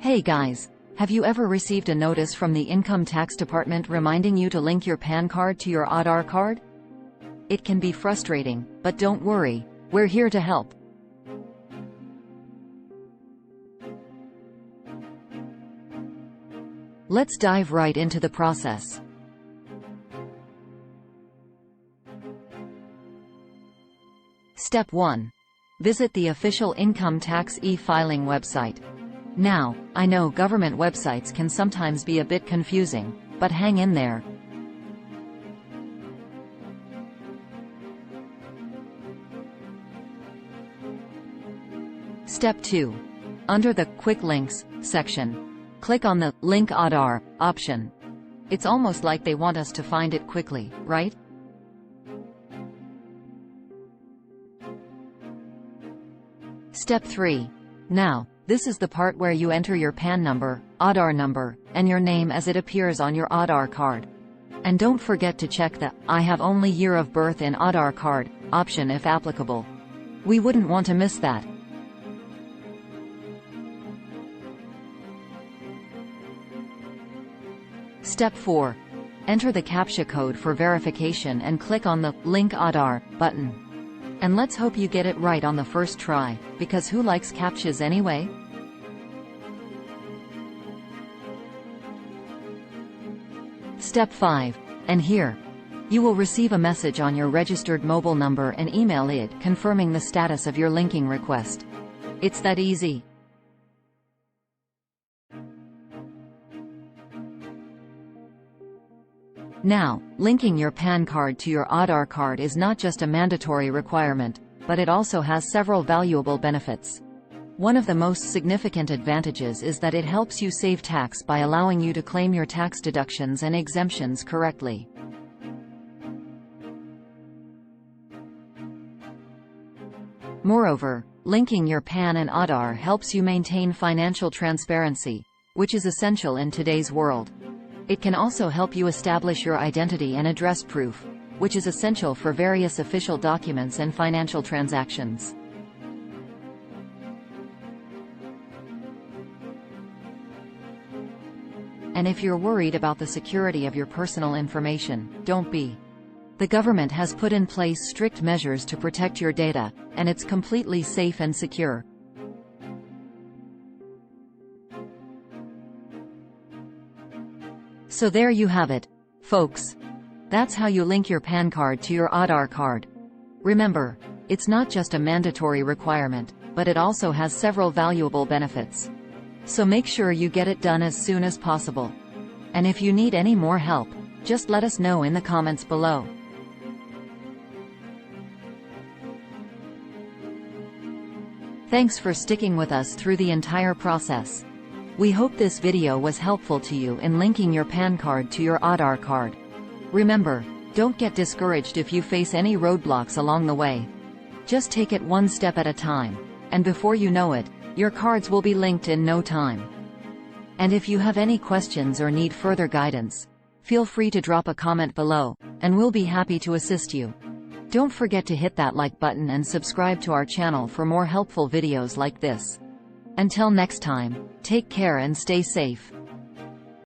Hey guys, have you ever received a notice from the Income Tax Department reminding you to link your PAN card to your Aadhaar card? It can be frustrating, but don't worry, we're here to help. Let's dive right into the process. Step 1. Visit the official income tax e-filing website. Now, I know government websites can sometimes be a bit confusing, but hang in there. Step 2. Under the Quick Links section, click on the Link Aadhaar option. It's almost like they want us to find it quickly, right? Step 3. Now, this is the part where you enter your PAN number, Aadhaar number, and your name as it appears on your Aadhaar card. And don't forget to check the I have only year of birth in Aadhaar card option if applicable. We wouldn't want to miss that. Step 4. Enter the CAPTCHA code for verification and click on the Link Aadhaar button. And let's hope you get it right on the first try, because who likes CAPTCHAs anyway? Step 5. And here, you will receive a message on your registered mobile number and email it confirming the status of your linking request. It's that easy. Now, linking your PAN card to your Aadhaar card is not just a mandatory requirement, but it also has several valuable benefits. One of the most significant advantages is that it helps you save tax by allowing you to claim your tax deductions and exemptions correctly. Moreover, linking your PAN and Aadhaar helps you maintain financial transparency, which is essential in today's world. It can also help you establish your identity and address proof, which is essential for various official documents and financial transactions. And if you're worried about the security of your personal information, don't be. The government has put in place strict measures to protect your data, and it's completely safe and secure. So there you have it, folks. That's how you link your PAN card to your Aadhaar card. Remember, it's not just a mandatory requirement, but it also has several valuable benefits. So make sure you get it done as soon as possible. And if you need any more help, just let us know in the comments below. Thanks for sticking with us through the entire process. We hope this video was helpful to you in linking your PAN card to your Aadhaar card. Remember, don't get discouraged if you face any roadblocks along the way. Just take it one step at a time, and before you know it, your cards will be linked in no time. And if you have any questions or need further guidance, feel free to drop a comment below, and we'll be happy to assist you. Don't forget to hit that like button and subscribe to our channel for more helpful videos like this. Until next time, take care and stay safe.